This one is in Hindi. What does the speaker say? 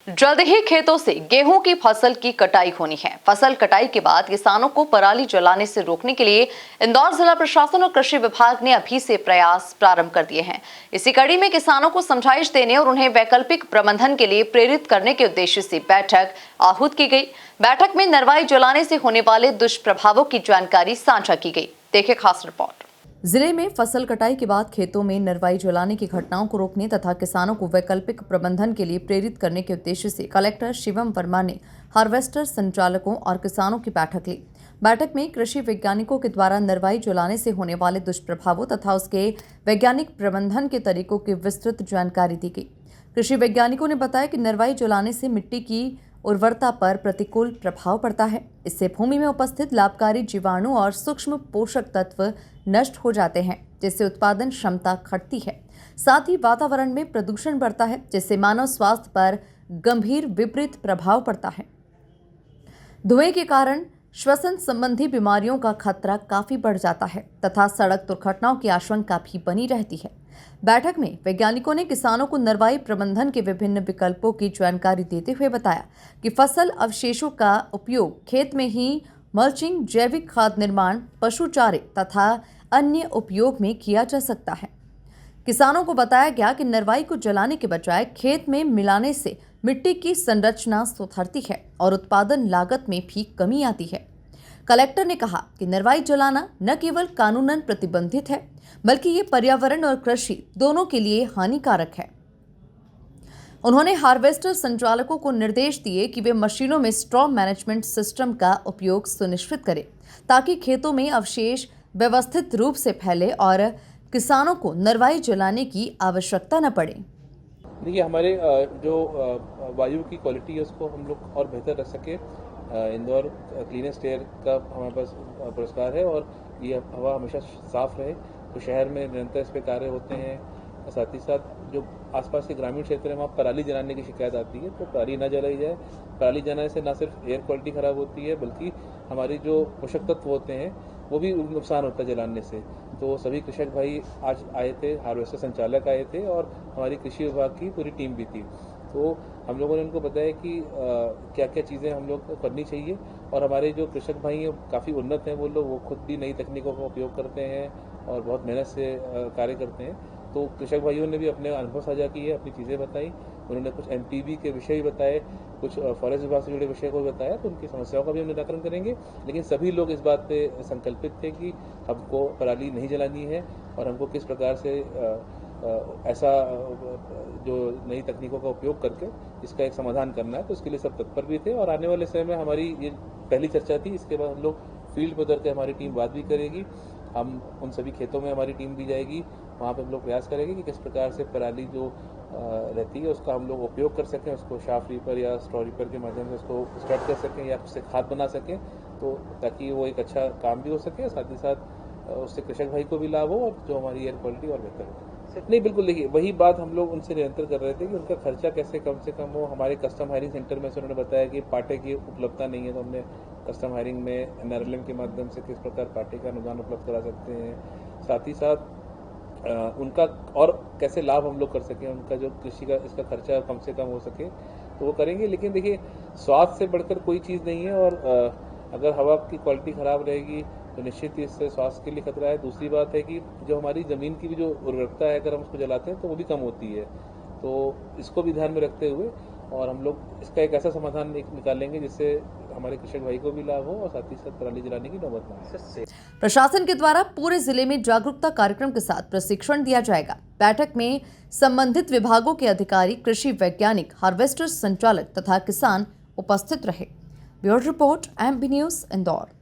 जल्द ही खेतों से गेहूं की फसल की कटाई होनी है। फसल कटाई के बाद किसानों को पराली जलाने से रोकने के लिए इंदौर जिला प्रशासन और कृषि विभाग ने अभी से प्रयास प्रारंभ कर दिए हैं। इसी कड़ी में किसानों को समझाइश देने और उन्हें वैकल्पिक प्रबंधन के लिए प्रेरित करने के उद्देश्य से बैठक आहूत की गई। बैठक में नरवाई जलाने से होने वाले दुष्प्रभावों की जानकारी साझा की गई। देखिए खास रिपोर्ट। जिले में फसल कटाई के बाद खेतों में नरवाई जलाने की घटनाओं को रोकने तथा किसानों को वैकल्पिक प्रबंधन के लिए प्रेरित करने के उद्देश्य से कलेक्टर शिवम वर्मा ने हार्वेस्टर संचालकों और किसानों की बैठक ली। बैठक में कृषि वैज्ञानिकों के द्वारा नरवाई जलाने से होने वाले दुष्प्रभावों तथा उसके वैज्ञानिक प्रबंधन के तरीकों की विस्तृत जानकारी दी गई। कृषि वैज्ञानिकों ने बताया कि नरवाई जलाने से मिट्टी की उर्वरता पर प्रतिकूल प्रभाव पड़ता है। इससे भूमि में उपस्थित लाभकारी जीवाणु और सूक्ष्म पोषक तत्व नष्ट हो जाते हैं, जिससे उत्पादन क्षमता घटती है। साथ ही वातावरण में प्रदूषण बढ़ता है, जिससे मानव स्वास्थ्य पर गंभीर विपरीत प्रभाव पड़ता है। धुएं के कारण श्वसन संबंधी बीमारियों का खतरा काफी बढ़ जाता है तथा सड़क दुर्घटनाओं की आशंका भी बनी रहती है। बैठक में वैज्ञानिकों ने किसानों को नरवाई प्रबंधन के विभिन्न विकल्पों की जानकारी देते हुए बताया कि फसल अवशेषों का उपयोग खेत में ही मल्चिंग, जैविक खाद निर्माण, पशु चारे तथा अन्य उपयोग में किया जा सकता है। किसानों को बताया गया कि नरवाई को जलाने के बजाय खेत में मिलाने से मिट्टी की संरचना सुधरती है और उत्पादन लागत में भी कमी आती है। कलेक्टर ने कहा कि नरवाई जलाना न केवल कानूनन प्रतिबंधित है, बल्कि ये पर्यावरण और कृषि दोनों के लिए हानिकारक है। उन्होंने हार्वेस्टर संचालकों को निर्देश दिए कि वे मशीनों में स्ट्रॉ मैनेजमेंट सिस्टम का उपयोग सुनिश्चित करें, ताकि खेतों में अवशेष व्यवस्थित रूप से फैले और किसानों को नरवाई जलाने की आवश्यकता न पड़े। देखिए, हमारे जो वायु की क्वालिटी है उसको हम लोग और बेहतर रख सके। इंदौर क्लीनेस्ट एयर का हमारे पास पुरस्कार है और ये हवा हमेशा साफ रहे, तो शहर में निरंतर इस पे कार्य होते हैं। साथ ही साथ जो आसपास के ग्रामीण क्षेत्र है वहाँ पराली जलाने की शिकायत आती है, तो पराली न जलाई जाए। पराली जलाने से न सिर्फ एयर क्वालिटी खराब होती है, बल्कि हमारी जो पोषक तत्व होते हैं वो भी नुकसान होता है जलाने से। तो सभी कृषक भाई आज आए थे, हार्वेस्टर संचालक आए थे और हमारी कृषि विभाग की पूरी टीम भी थी। तो हम लोगों ने उनको बताया कि क्या क्या चीज़ें हम लोग को करनी चाहिए। और हमारे जो कृषक भाई हैं काफ़ी उन्नत हैं, वो लोग खुद भी नई तकनीकों का उपयोग करते हैं और बहुत मेहनत से कार्य करते हैं। तो कृषक भाइयों ने भी अपने अनुभव साझा किए, अपनी चीज़ें बताई। उन्होंने कुछ एमपीवी के विषय भी बताए, कुछ फॉरेस्ट विभाग से जुड़े विषय को भी बताया। तो उनकी समस्याओं का भी हम निराकरण करेंगे, लेकिन सभी लोग इस बात पे संकल्पित थे कि हमको पराली नहीं जलानी है और हमको किस प्रकार से ऐसा जो नई तकनीकों का उपयोग करके इसका एक समाधान करना है। तो इसके लिए सब तत्पर भी थे और आने वाले समय में हमारी ये पहली चर्चा थी। इसके बाद हम लोग फील्ड पर उतर के हमारी टीम बात भी करेगी। हम उन सभी खेतों में हमारी टीम भी जाएगी, वहाँ पे हम लोग प्रयास करेंगे कि किस प्रकार से पराली जो रहती है उसका हम लोग उपयोग कर सकें, उसको शाफ रीपर या स्ट्रॉ रीपर के माध्यम से उसको स्प्रेड कर सकें या उससे खाद बना सकें, तो ताकि वो एक अच्छा काम भी हो सके, साथ ही साथ उससे कृषक भाई को भी लाभ हो और जो हमारी एयर क्वालिटी और बेहतर हो। नहीं, बिल्कुल, देखिए वही बात हम लोग उनसे निरंतर कर रहे थे कि उनका खर्चा कैसे कम से कम हो। हमारे कस्टम हायरिंग सेंटर में से उन्होंने बताया कि पाटे की उपलब्धता नहीं है, तो हमने कस्टम हायरिंग में एनआरएलएम के माध्यम से किस प्रकार पाटे का अनुदान उपलब्ध करा सकते हैं। साथ ही साथ उनका और कैसे लाभ हम लोग कर सकें, उनका जो कृषि का इसका खर्चा कम से कम हो सके, तो वो करेंगे। लेकिन देखिए, स्वास्थ्य से बढ़कर कोई चीज़ नहीं है और अगर हवा की क्वालिटी ख़राब रहेगी तो निश्चित ही इससे स्वास्थ्य के लिए खतरा है। दूसरी बात है कि जो हमारी ज़मीन की भी जो उर्वरकता है, अगर हम उसको जलाते हैं तो वो भी कम होती है। तो इसको भी ध्यान में रखते हुए और हम लोग इसका एक ऐसा समाधान निकालेंगे जिससे हमारे कृषक भाई को भी लाभ हो और साथ ही साथ पराली जलाने की नौबत ना आए। प्रशासन के द्वारा पूरे जिले में जागरूकता कार्यक्रम के साथ प्रशिक्षण दिया जाएगा। बैठक में संबंधित विभागों के अधिकारी, कृषि वैज्ञानिक, हार्वेस्टर संचालक तथा किसान उपस्थित रहे। Bureau report, MP news, Indore.